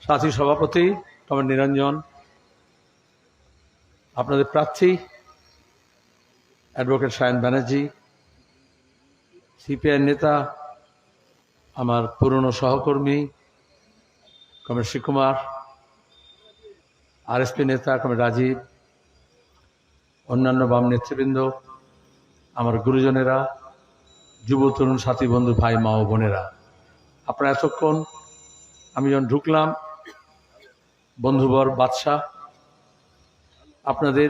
সাথী সভাপতি কমরেড নিরঞ্জন, আপনাদের প্রার্থী অ্যাডভোকেট সায়ন ব্যানার্জি, সিপিআই নেতা আমার পুরনো সহকর্মী কমরেড শিবকুমার, আরএসপি নেতা কমরেড রাজীব, অন্যান্য বাম নেতৃবৃন্দ, আমার গুরুজনেরা, যুব তরুণ সাথী বন্ধু ভাই মা ও বোনেরা, আপনারা এতক্ষণ আমি যখন ঢুকলাম বন্ধুবর বাদশাহ আপনাদের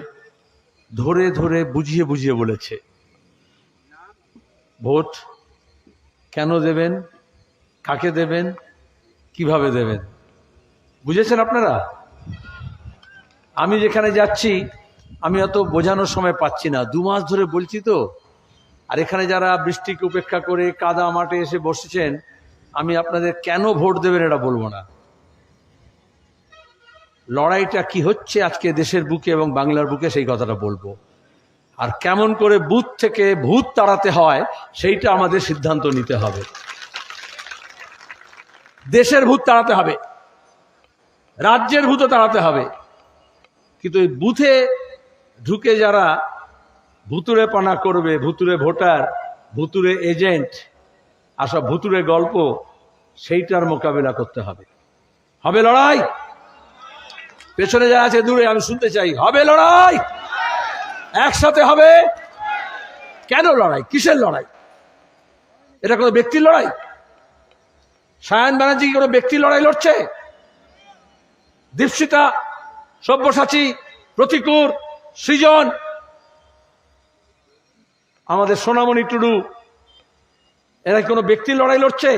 ধরে ধরে বুঝিয়ে বুঝিয়ে বলেছে ভোট কেন দেবেন, কাকে দেবেন, কিভাবে দেবেন, বুঝেছেন আপনারা? আমি যেখানে যাচ্ছি আমি অত বোঝানোর সময় পাচ্ছি না, 2 মাস ধরে বলছি তো। আর এখানে যারা বৃষ্টিকে উপেক্ষা করে কাদা মাঠে এসে বসেছেন, আমি আপনাদের কেন ভোট দেবেন এটা বলবো না। লড়াইটা কি হচ্ছে আজকে দেশের বুকে এবং বাংলার বুকে সেই কথাটা বলবো। আর কেমন করে বুথ থেকে ভূত তাড়াতে হয় সেইটা আমাদের সিদ্ধান্ত নিতে হবে। দেশের ভূত তাড়াতে হবে, রাজ্যের ভূতও তাড়াতে হবে, কিন্তু এই বুথে ঢুকে যারা ভুতুরে পানা করবে, ভুতুরে ভোটার, ভুতুরে এজেন্ট আর সব ভুতুরে গল্প, সেইটার মোকাবেলা করতে হবে। হবে লড়াই, পেছনে যা আছে দূরে আমি শুনতে চাই, হবে লড়াই, একসাথে হবে। কেন লড়াই, কিসের লড়াই? এটা কোনো ব্যক্তির লড়াই? সায়ন ব্যানার্জি কি কোনো ব্যক্তির লড়াই লড়ছে? দীপশিতা, সব্যসাচী, প্রতিকুর, সৃজন, আমাদের সোনামণি টুডু, এরা কোনো ব্যক্তির লড়াই লড়ছে?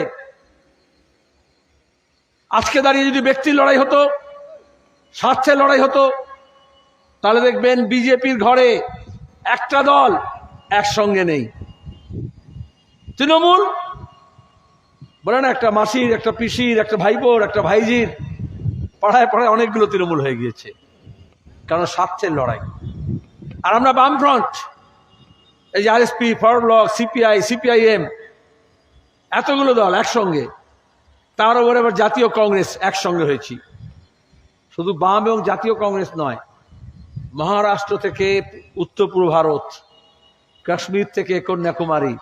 আজকে দাঁড়িয়ে যদি ব্যক্তির লড়াই হতো, স্বার্থের লড়াই হতো, তাহলে দেখবেন বিজেপির ঘরে একটা দল একসঙ্গে নেই। তৃণমূল বলে না, একটা মাসির, একটা পিসির, একটা ভাইপোর, একটা ভাইজির, পাড়ায় পাড়ায় অনেকগুলো তৃণমূল হয়ে গিয়েছে, কারণ স্বার্থের লড়াই। আর আমরা বামফ্রন্ট, এই যে RSP, forward block, CPI, CPIM, এতগুলো দল একসঙ্গে, তার উপরে আবার জাতীয় কংগ্রেস একসঙ্গে হয়েছি। শুধু বাম এবং জাতীয় কংগ্রেস নয়, মহারাষ্ট্র থেকে উত্তর পূর্ব ভারত, কাশ্মীর থেকে কন্যাকুমারী,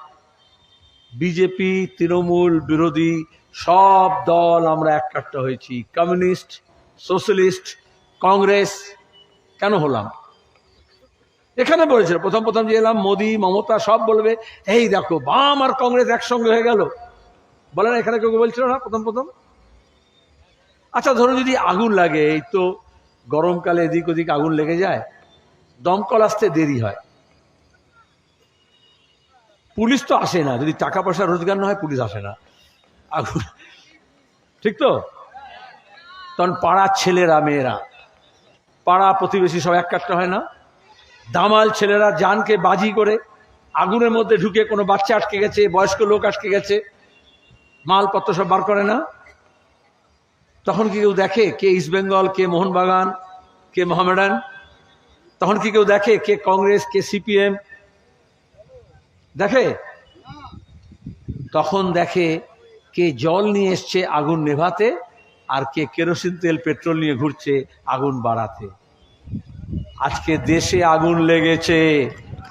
বিজেপি, তৃণমূল, বিরোধী সব দল আমরা এককাট্টা হয়েছি। Communist, socialist, Congress. কেন হলাম? এখানে বলেছিল প্রথম প্রথম যে এলাম, মোদী, মমতা সব বলবে এই দেখো বাম আর কংগ্রেস একসঙ্গে হয়ে গেল, বলে না? এখানে কেউ বলছিল না প্রথম প্রথম? আচ্ছা, ধরো যদি আগুন লাগে, এই তো গরমকালে এদিক ওদিক আগুন লেগে যায়, দমকল আসতে দেরি হয়, পুলিশ তো আসে না, যদি টাকা পয়সা রোজগার না হয় পুলিশ আসে না আগুন, ঠিক তো? তখন পাড়ার ছেলেরা, মেয়েরা, পাড়া প্রতিবেশী সব এককাট্টা হয় না? দামাল ছেলেরা জানকে বাজি করে আগুনের মধ্যে ঢুকে, কোনো বাচ্চা আটকে গেছে, বয়স্ক লোক আটকে গেছে, মালপত্র সব বার করে না? তখন কি কেউ দেখে কে ইস্ট বেঙ্গল, কে মোহনবাগান, কে মোহামেডান? তখন কি কেউ দেখে কে কংগ্রেস, কে সিপিএম? দেখে? তখন দেখে কে জল নিয়ে এসছে আগুন নেভাতে, আর কে কেরোসিন তেল, পেট্রোল নিয়ে ঘুরছে আগুন বাড়াতে। আজকে দেশে আগুন লেগেছে,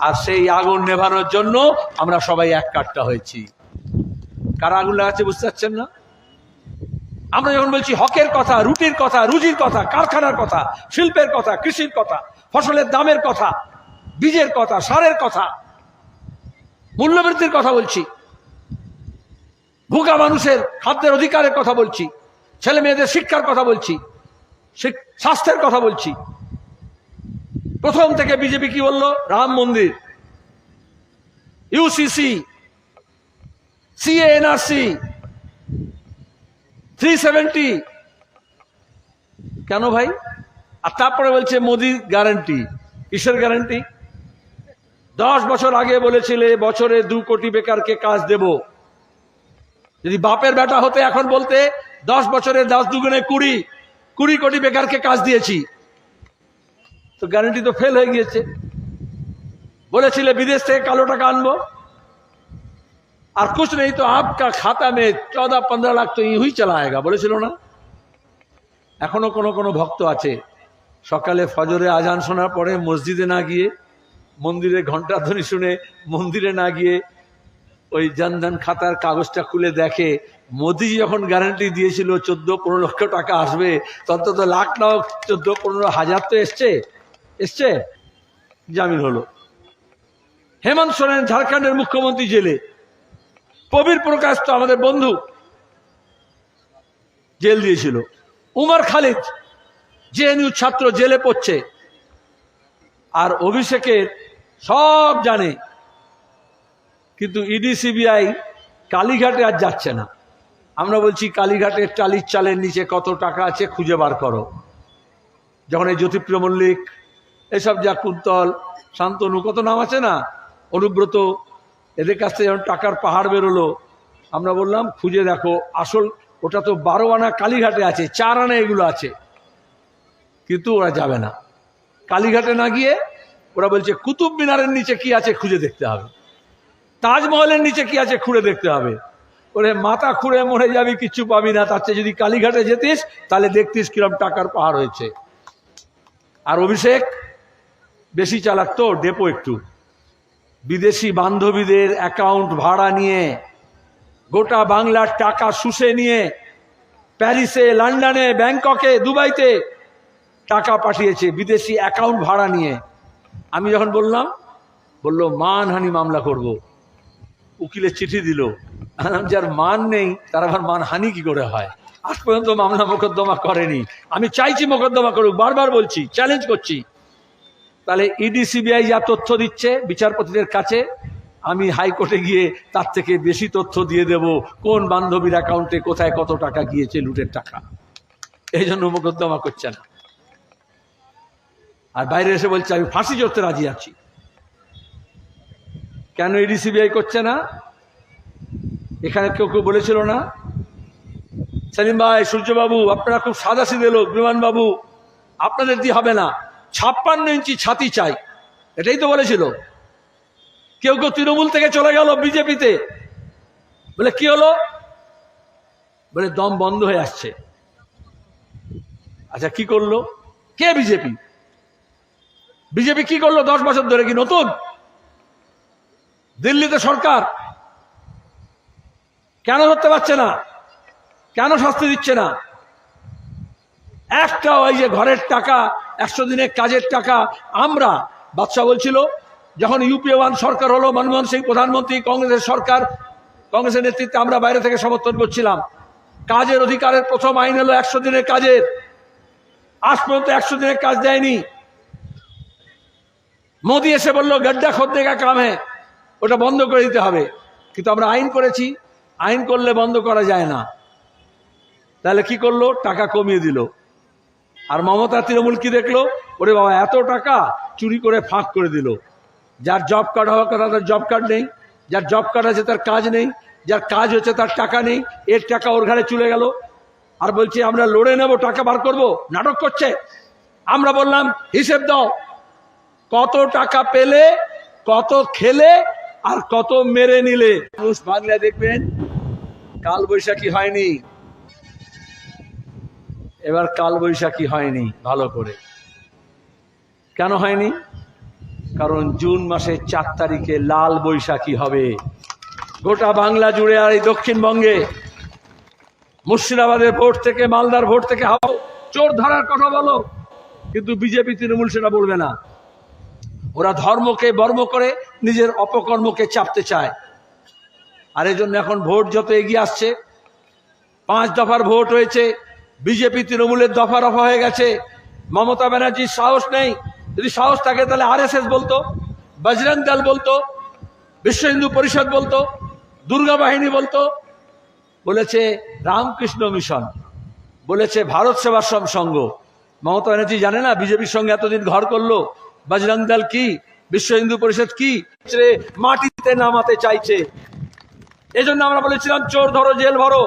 আর সেই আগুন নেভানোর জন্য আমরা সবাই এককাট্টা হয়েছি। কারা আগুন লাগাচ্ছে বুঝতে পারছেন না? আমরা যখন বলছি হকের কথা, রুটির কথা, রুজির কথা, কারখানার কথা, শিল্পের কথা, কৃষির কথা, ফসলের দামের কথা, বীজের কথা, সারের কথা, মূল্যবৃদ্ধির কথা বলছি, ভোগা মানুষের খাদ্যের অধিকারের কথা বলছি, ছেলে মেয়েদের শিক্ষার কথা বলছি, স্বাস্থ্যের কথা বলছি। প্রথম থেকে বিজেপি কি বলল? রাম মন্দির, ইউসিসি, সিএ, এনআরসি, 370। কেন ভাই? আর তারপরে বলছে মোদি গ্যারান্টি। কিসের গ্যারান্টি? 10 বছর আগে বলেছিলে বছরে 2 কোটি বেকারকে কাজ দেব। যদি বাপের বেটা হতে এখন বলতে 10 বছরে 10 দুগুণে 20 কোটি বেকারকে কাজ দিয়েছি। তো গ্যারান্টি তো ফেল হয়ে গিয়েছে। বলেছিলে বিদেশ থেকে কালো টাকা আনবো, আর कुछ नहीं तो आपका खाता में 14-15 लाख तो यूं ही चला आएगा, বলেছিল না? এখনো কোনো ভক্ত আছে সকালে ফজরে আজান শোনার পরে মসজিদে না গিয়ে, মন্দিরে ঘণ্টাধ্বনি শুনে মন্দিরে না গিয়ে ওই জনধন খাতার কাগজটা খুলে দেখে মোদিজি যখন গ্যারান্টি দিয়েছিল 14-15 লক্ষ টাকা আসবে, তত লাখ না 14-15 হাজার তো এসছে জামিন হলো। হেমন্ত সোরেন ঝাড়খণ্ডের মুখ্যমন্ত্রী জেলে, প্রবীর প্রকাশ তো আমাদের বন্ধু জেল দিয়েছিল, উমর খালিদ জেএনইউ ছাত্র জেলে পড়ছে। আর অভিষেকের সব জানে, কিন্তু ইডি সিবিআই কালীঘাটে আর যাচ্ছে না। আমরা বলছি কালীঘাটের টালির চালের নিচে কত টাকা আছে খুঁজে বার করো। যখন এই জ্যোতিপ্রিয় মল্লিক, এসব যা কুন্তল, শান্তনু, কত নাম আছে না, অনুব্রত, এদের কাছ থেকে যখন টাকার পাহাড় বেরোলো, আমরা বললাম খুঁজে দেখো আসল ওটা তো 12 আনা কালীঘাটে আছে, 4 আনা এগুলো আছে। কিন্তু ওরা যাবে না, কালীঘাটে না গিয়ে ওরা বলছে কুতুব মিনারের নিচে কি আছে খুঁজে দেখতে হবে, তাজমহলের নিচে কি আছে খুঁড়ে দেখতে হবে। ওরে মাথা খুঁড়ে মরে যাবি, কিচ্ছু পাবি না। তার চেয়ে যদি কালীঘাটে যেতিস তাহলে দেখতিস কিরম টাকার পাহাড় হয়েছে। আর অভিষেক বেশি চালাক তো, ডেপো একটু, বিদেশি বান্ধবীদের অ্যাকাউন্ট ভাড়া নিয়ে গোটা বাংলার টাকা শুষে নিয়ে প্যারিসে, লন্ডনে, ব্যাংককে, দুবাইতে টাকা পাঠিয়েছে বিদেশি অ্যাকাউন্ট ভাড়া নিয়ে। আমি যখন বললাম, বললো মানহানি মামলা করব। উকিলের চিঠি দিল, যার মান নেই তার আবার মানহানি কি করে হয়? আজ পর্যন্ত মামলা মোকদ্দমা করেনি। আমি চাইছি মোকদ্দমা করুক, বারবার বলছি, চ্যালেঞ্জ করছি। তাহলে ইডি সিবিআই যা তথ্য দিচ্ছে বিচারপতিদের কাছে, আমি হাইকোর্টে গিয়ে তার থেকে বেশি তথ্য দিয়ে দেব কোন বান্ধবীর অ্যাকাউন্টে কোথায় কত টাকা গিয়েছে, লুটের টাকা। এই জন্য মোকদ্দমা করছে না। আর বাইরে এসে বলছে আমি ফাঁসি চড়তে রাজি আছি। কেন ইডি সিবিআই করছে না? এখানে কেউ বলেছিল না, সেলিম ভাই, সূর্যবাবু, আপনারা খুব সাদাসিধে লোক, বিমানবাবু, আপনাদের দিয়ে হবে না, 56 ইঞ্চি ছাতি চাই, এটাই তো বলেছিল। কেউ তৃণমূল থেকে চলে গেল বিজেপিতে, বলে কি হলো, বলে দম বন্ধ হয়ে আসছে। আচ্ছা কি করলো? কে? বিজেপি কি করলো 10 বছর ধরে? কি নতুন? দিল্লিতে সরকার কেন ধরতে পারছে না? কেন শাস্তি দিচ্ছে না? একটা ওই যে ঘরের টাকা, 100 দিনের কাজের টাকা, আমরা বাদশা বলছিল যখন ইউপিএ 1 সরকার হলো, মনমোহন সিং প্রধানমন্ত্রী, কংগ্রেসের সরকার, কংগ্রেসের নেতৃত্বে আমরা বাইরে থেকে সমর্থন করছিলাম। কাজের অধিকারের প্রথম আইন হলো 100 দিনের কাজের। আজ পর্যন্ত 100 দিনের কাজ দেয়নি। মোদি এসে বললো গড্ডা খোদনে কা কাম হ্যায়, ওটা বন্ধ করে দিতে হবে। কিন্তু আমরা আইন করেছি, আইন করলে বন্ধ করা যায় না। তাহলে কি করলো? টাকা কমিয়ে দিল। আর মমতা তৃণমূল কি দেখলো? ওরে বাবা, এত টাকা চুরি করে ফাঁক করে দিল। যার জব কার্ড হওয়ার কথা তার জব কার্ড নেই, যার জব কার্ড আছে তার কাজ নেই, যার কাজ হচ্ছে তার টাকা নেই, এর টাকা ওর ঘাড়ে চলে গেল। আর বলছে আমরা লড়ে নেব, টাকা বার করব, নাটক করছে। আমরা বললাম হিসেব দাও, কত টাকা পেলে, কত খেলে, আর কত মেরে নিলে। মানুষ বাংলায় দেখবেন কাল বৈশাখী হয়নি, এবার কাল বৈশাখী হয়নি ভালো করে। কেন হয়নি? কারণ জুন মাসের 4 তারিখে লাল বৈশাখী হবে গোটা বাংলা জুড়ে। আর এই দক্ষিণবঙ্গে মুর্শিদাবাদের ভোট থেকে, মালদার ভোট থেকে চোর ধরার কথা বলো, কিন্তু বিজেপি তৃণমূল সেটা বলবে না। ওরা ধর্মকে বর্ম করে নিজের অপকর্মকে চাপতে চায়। আর এই জন্য এখন ভোট যত এগিয়ে আসছে, 5 দফার ভোট হয়েছে, বিজেপি তৃণমূলের দফা রফা হয়ে গেছে। মমতা ব্যানার্জির সাহস নেই। যদি সাহস থাকে তাহলে আরএসএস বলতো, বজরং দল বলতো, বিশ্ব হিন্দু পরিষদ বলতো, দুর্গা বাহিনী বলতো। বলেছে রামকৃষ্ণ মিশন, বলেছে ভারত সেবাশ্রম সংঘ। মমতা ব্যানার্জি জানে না বিজেপির সঙ্গে এতদিন ঘর করলো? বজরং দল কি, বিশ্ব হিন্দু পরিষদ কি, মাটিতে নামাতে চাইছে। এজন্য আমরা বলেছিলাম চোর ধরো, জেল ভরো।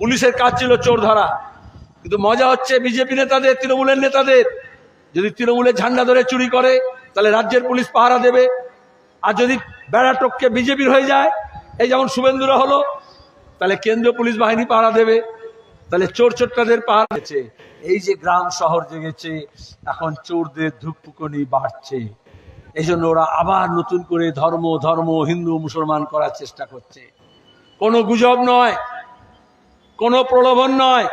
পুলিশের কাজ ছিল চোর ধরা। কিন্তু মজা হচ্ছে বিজেপি নেতাদের, তৃণমূলের নেতাদের। যদি তৃণমূলের ঝান্ডা ধরে চুরি করে তাহলে রাজ্যের পুলিশ পাহারা দেবে। আর যদি বেড়া টপকে বিজেপির হয়ে যায়, এই যেমন শুভেন্দুরা হলো, তাহলে কেন্দ্রীয় পুলিশ বাহিনী পাহারা দেবে। তাহলে চোর চোরটাদের পাহাড় গেছে। এই যে গ্রাম শহর জেগেছে, এখন চোরদের ধুকপুকনি বাড়ছে। এই জন্য ওরা আবার নতুন করে ধর্ম ধর্ম হিন্দু মুসলমান করার চেষ্টা করছে। কোনো গুজব নয়, কোনো প্রলোভন নয়,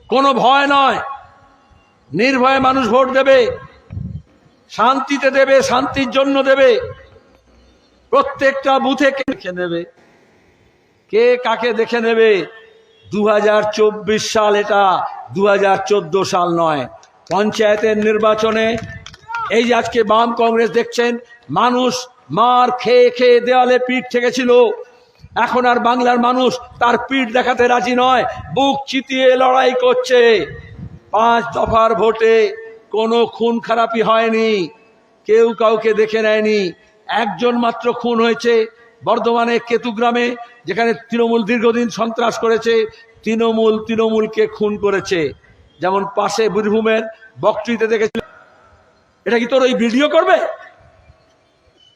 কোনো ভয় নয়। নির্ভয়ে মানুষ ভোট দেবে, শান্তিতে দেবে, শান্তির জন্য দেবে। প্রত্যেকটা বুথে দেখে নেবে, কে কাকে দেখে নেবে। 2024 সাল, এটা 2014 সাল নয়। পঞ্চায়েতের নির্বাচনে এই যে আজকে বাম কংগ্রেস দেখছেন, মানুষ মার খেয়ে খেয়ে দেওয়ালে পিঠ ঠেকেছিল। এখন আর বাংলার মানুষ তার পিঠ দেখাতে রাজি নয়, বুক চিতিয়ে লড়াই করছে। 5 দফার ভোটে কোনো খুন খারাপি হয়নি, কেউ কাউকে দেখে নেয়নি। একজন মাত্র খুন হয়েছে বর্ধমানে কেতুগ্রামে, যেখানে তৃণমূল দীর্ঘদিন সন্ত্রাস করেছে। তৃণমূলকে খুন করেছে। যেমন পাশে বীরভূমের বকটুইতে দেখেছিল। এটা কি তোর ওই ভিডিও করবে,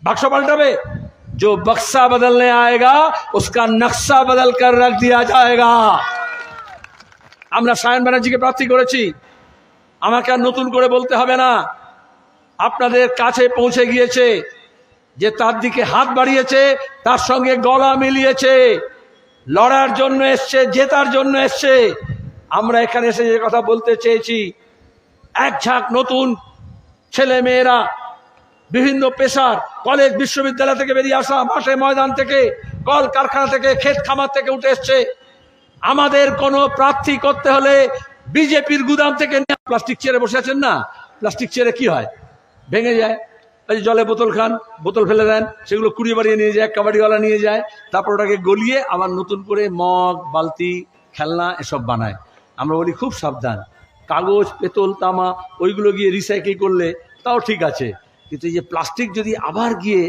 বাক্স পাল্টাবে? जो बक्सा बदलने आएगा उसका नक्शा बदल कर रख दिया जाएगा। আমরা সায়ন ব্যানার্জিকে প্রার্থী করেছি, আমাকে আর নতুন করে বলতে হবে না। আপনাদের কাছে পৌঁছে গিয়েছে যে তার দিকে হাত বাড়িয়েছে, তার সঙ্গে গলা মিলিয়েছে, লড়ার জন্য এসছে, জেতার জন্য এসছে। আমরা এখানে এসে যে কথা বলতে চেয়েছি, এক ঝাঁক নতুন ছেলে মেয়েরা বিভিন্ন পেশার, কলেজ বিশ্ববিদ্যালয় থেকে বেরিয়ে আসা, মাঠে ময়দান থেকে, কল কারখানা থেকে, ক্ষেত খামার থেকে উঠে এসছে। আমাদের কোনো প্রার্থী করতে হলে বিজেপির গুদাম থেকে। প্লাস্টিক চেয়ারে বসে আছেন না, প্লাস্টিক চেয়ারে কি হয়, ভেঙে যায়। ওই জলে বোতল খান, বোতল ফেলে দেন, সেগুলো কুড়িয়ে বাড়িয়ে নিয়ে যায়, কাবাডিওয়ালা নিয়ে যায়, তারপর ওটাকে গলিয়ে আবার নতুন করে মগ, বালতি, খেলনা এসব বানায়। আমরা বলি খুব সাবধান, কাগজ, পেতল, তামা ওইগুলো গিয়ে রিসাইকেল করলে তাও ঠিক আছে, কিন্তু এই যে প্লাস্টিক যদি আবার গিয়ে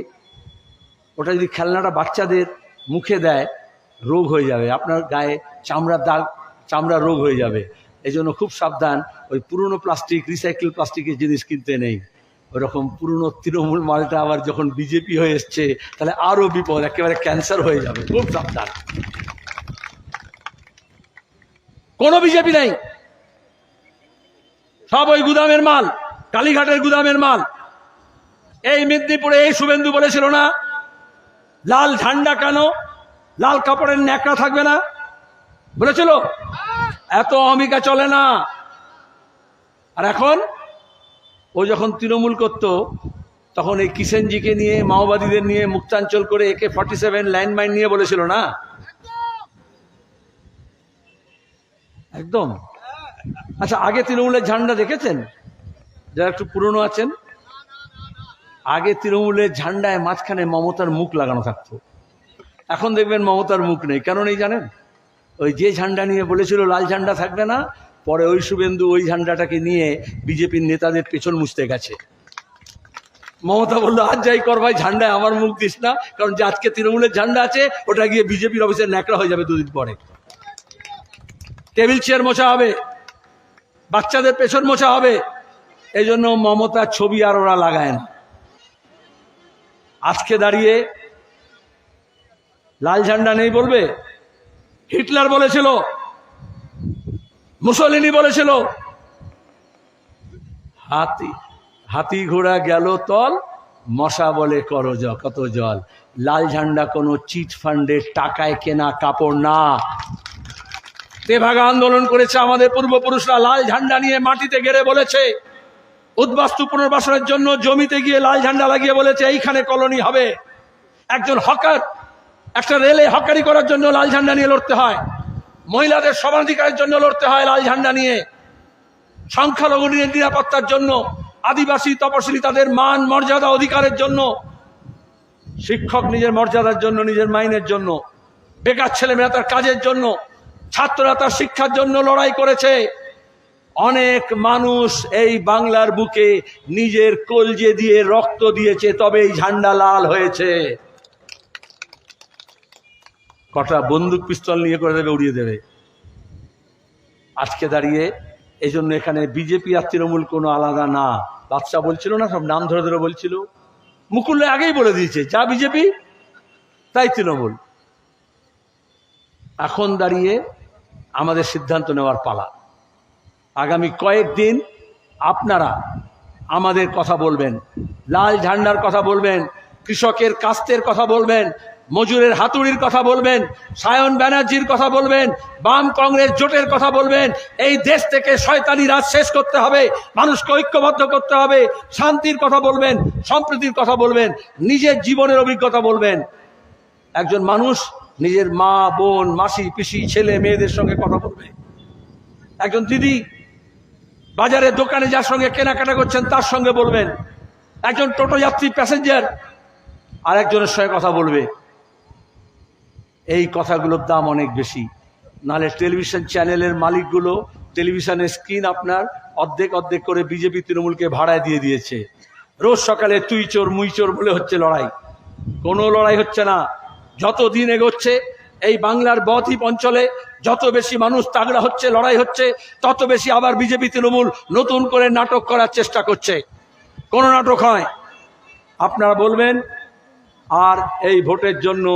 ওটা যদি খেলনাটা বাচ্চাদের মুখে দেয়, রোগ হয়ে যাবে, আপনার গায়ে চামড়ার দাগ, চামড়ার রোগ হয়ে যাবে। এই জন্য খুব সাবধান, ওই পুরনো প্লাস্টিক, রিসাইকেল প্লাস্টিকের জিনিস কিনতে নেই। ওরকম পুরনো তৃণমূল মালটা আবার যখন বিজেপি হয়ে এসছে, তাহলে আরো বিপদ, একেবারে ক্যান্সার হয়ে যাবে। খুব সাবধান, কোনো বিজেপি নেই, সব ওই গুদামের মাল, কালীঘাটের গুদামের মাল। এই মেদিনীপুরে এই শুভেন্দু বলেছিল না, লাল ঝান্ডা কেন, লাল কাপড়ের ন্যাকড়া থাকবে না, বলেছিল? এত অহমিকা চলে না। আর এখন ও যখন তৃণমূল করত, তখন এই কিষেনজিকে নিয়ে, মাওবাদীদের নিয়ে মুক্তাঞ্চল করে AK-47 ল্যান্ডমাইন নিয়ে বলেছিল না, একদম। আচ্ছা, আগে তৃণমূলের ঝান্ডা দেখেছেন যারা একটু পুরনো আছেন? আগে তৃণমূলের ঝান্ডায় মাঝখানে মমতার মুখ লাগানো থাকতো। এখন দেখবেন মমতার মুখ নেই। কেন নেই জানেন? ওই যে ঝান্ডা নিয়ে বলেছিল লাল ঝান্ডা থাকবে না, পরে ওই শুভেন্দু ওই ঝান্ডাটাকে নিয়ে বিজেপির নেতাদের পেছন মুছতে গেছে। মমতা বললো, আজ যাই কর ভাই, ঝান্ডায় আমার মুখ দিস না, কারণ যে আজকে তৃণমূলের ঝান্ডা আছে ওটা গিয়ে বিজেপির অফিসের ন্যাকড়া হয়ে যাবে 2 দিন পরে। টেবিল চেয়ার মোছা হবে, বাচ্চাদের পেছন মোছা হবে। এই জন্য মমতার ছবি আর ওরা লাগায় না। আজকে দাঁড়িয়ে লাল ঝান্ডা নেই বলবে? হিটলার বলেছিল, মুসলিনি বলেছিল, হাতি ঘোড়া গেল তল, মশা বলে করো কত জল। লাল ঝান্ডা কোনো চিট ফান্ডের টাকায় কেনা কাপড় না। তেভাগা আন্দোলন করেছে আমাদের পূর্বপুরুষরা, লাল ঝান্ডা নিয়ে মাটিতে গেড়ে বলেছে, উদ্বাস্তু পুনর্বাসনের জন্য জমিতে গিয়ে লাল ঝান্ডা লাগিয়ে বলেছে এইখানে কলোনি হবে। একজন হকার, একটা রেলে হকারি করার জন্য লাল ঝান্ডা নিয়ে লড়তে হয়, মহিলাদের সমানাধিকারের জন্য লড়তে হয় লাল ঝান্ডা নিয়ে, সংখ্যালঘু নিরাপত্তার জন্য, আদিবাসী তপশিলি তাদের মান মর্যাদা অধিকারের জন্য, শিক্ষক নিজের মর্যাদার জন্য, নিজের মাইনের জন্য, বেকার ছেলেমেয়েরা তার কাজের জন্য, ছাত্ররা তার শিক্ষার জন্য লড়াই করেছে। অনেক মানুষ এই বাংলার বুকে নিজের কলজে দিয়ে রক্ত দিয়েছে, তবে এই ঝান্ডা লাল হয়েছে। কটা বন্দুক পিস্তল নিয়ে করে দেবে, উড়িয়ে দেবে। আজকে দাঁড়িয়ে এই জন্য এখানে বিজেপি আর তৃণমূল কোনো আলাদা না। বাদশা বলছিল না, সব নাম ধরে ধরে বলছিল, মুকুল্লে আগেই বলে দিয়েছে, যা বিজেপি তাই তৃণমূল। এখন দাঁড়িয়ে আমাদের সিদ্ধান্ত নেওয়ার পালা। আগামী কয়েকদিন আপনারা আমাদের কথা বলবেন, লাল ঝান্ডার কথা বলবেন, কৃষকের কাস্তের কথা বলবেন, মজুরের হাতুড়ির কথা বলবেন, সায়ন ব্যানার্জির কথা বলবেন, বাম কংগ্রেস জোটের কথা বলবেন। এই দেশ থেকে শয়তানি রাজ শেষ করতে হবে, মানুষকে ঐক্যবদ্ধ করতে হবে, শান্তির কথা বলবেন, সম্প্রীতির কথা বলবেন, নিজের জীবনের অভিজ্ঞতা বলবেন। একজন মানুষ নিজের মা, বোন, মাসি, পিসি, ছেলে মেয়েদের সঙ্গে কথা বলবে। একজন দিদি বাজারে দোকানে যার সঙ্গে কেনাকাটা করছেন তার সঙ্গে বলবেন। একজন টোটো যাত্রী প্যাসেঞ্জার আর একজনের সঙ্গে কথা বলবে। এই কথাগুলোর দাম অনেক বেশি। নাহলে টেলিভিশন চ্যানেলের মালিকগুলো টেলিভিশনের স্ক্রিন আপনার অর্ধেক অর্ধেক করে বিজেপি তৃণমূলকে ভাড়ায় দিয়ে দিয়েছে। রোজ সকালে তুই চোর মুই চোর বলে হচ্ছে লড়াই। কোনো লড়াই হচ্ছে না। যত দিন এগোচ্ছে এই বাংলার বদ্বীপ অঞ্চলে যত বেশি মানুষ তাগড়া হচ্ছে, লড়াই হচ্ছে, তত বেশি আবার বিজেপি তৃণমূল নতুন করে নাটক করার চেষ্টা করছে। কোনো নাটক হয় আপনারা বলবেন। আর এই ভোটের জন্য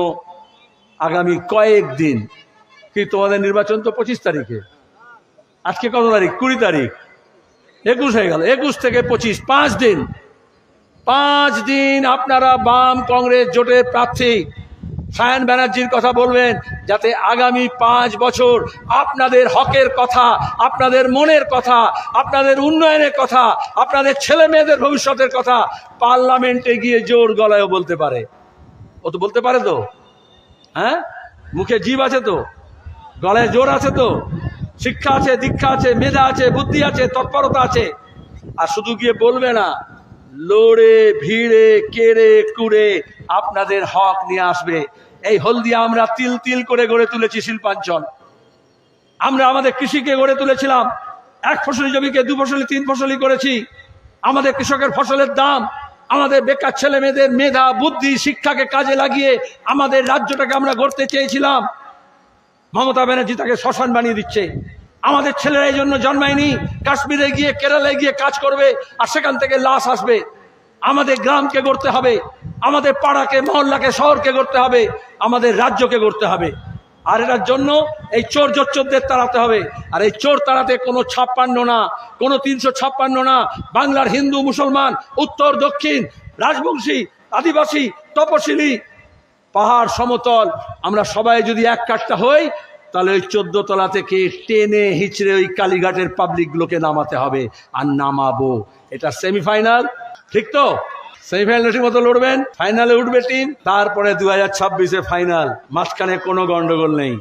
আগামী কয়েকদিন, কি তোমাদের নির্বাচন তো 25 তারিখে, আজকে কত তারিখ? 20 তারিখ, 21 হয়ে গেল। 21 থেকে 25, 5 দিন। 5 দিন আপনারা বাম কংগ্রেস জোটের প্রার্থী সায়ন ব্যানার্জির কথা বলবেন, যাতে আগামী 5 বছর আপনাদের হকের কথা, আপনাদের মনের কথা, আপনাদের উন্নয়নের কথা, আপনাদের ছেলে মেয়েদের ভবিষ্যতের কথা পার্লামেন্টে গিয়ে জোর গলায়ও বলতে পারে। ও তো বলতে পারে তো, হ্যাঁ, মুখে জিভ আছে তো, গলায় জোর আছে তো, শিক্ষা আছে, দীক্ষা আছে, মেধা আছে, বুদ্ধি আছে, তৎপরতা আছে। আর শুধু গিয়ে বলবে না, লড়ে ভিড়ে কেড়ে কুড়ে আপনাদের হক নিয়ে আসবে। এই হলদিয়া আমরা তিল তিল করে গড়ে তুলেছি শিল্পাঞ্চল। আমরা আমাদের কৃষিকে গড়ে তুলেছিলাম। 1 ফসলি জমিকে 2 ফসলি 3 ফসলি করেছি। আমাদের কৃষকের ফসলের দাম, আমাদের বেকার ছেলে মেয়েদের মেধা বুদ্ধি শিক্ষাকে কাজে লাগিয়ে আমাদের রাজ্যটাকে আমরা গড়তে চেয়েছিলাম। মমতা ব্যানার্জি তাকে শ্মশান বানিয়ে দিচ্ছে। আমাদের ছেলেরা এই জন্য জন্মায়নি কাশ্মীরে গিয়ে কেরালায় গিয়ে কাজ করবে আর সেখান থেকে লাশ আসবে। আমাদের গ্রামকে গড়তে হবে, আমাদের পাড়াকে, মহল্লাকে, শহরকে গড়তে হবে, আমাদের রাজ্যকে গড়তে হবে। আর এটার জন্য এই চোর জোচ্চোরদের তাড়াতে হবে। আর এই চোর তাড়াতে কোনো 56 না, কোনো 356 না। বাংলার হিন্দু মুসলমান, উত্তর দক্ষিণ, রাজবংশী, আদিবাসী, তপশিলি, পাহাড় সমতল, আমরা সবাই যদি এক কাট্টা হই, তাহলে ওই 14 তলা থেকে টেনে হিচড়ে ওই কালীঘাটের পাবলিকগুলোকে নামাতে হবে। আর নামাবো। এটা সেমিফাইনাল, ঠিক তো? সেমিফাইনালের মতো লড়বেন, ফাইনালে উঠবে টিম, তারপরে 2026-এ ফাইনাল। মাঝখানে কোনো গন্ডগোল নেই।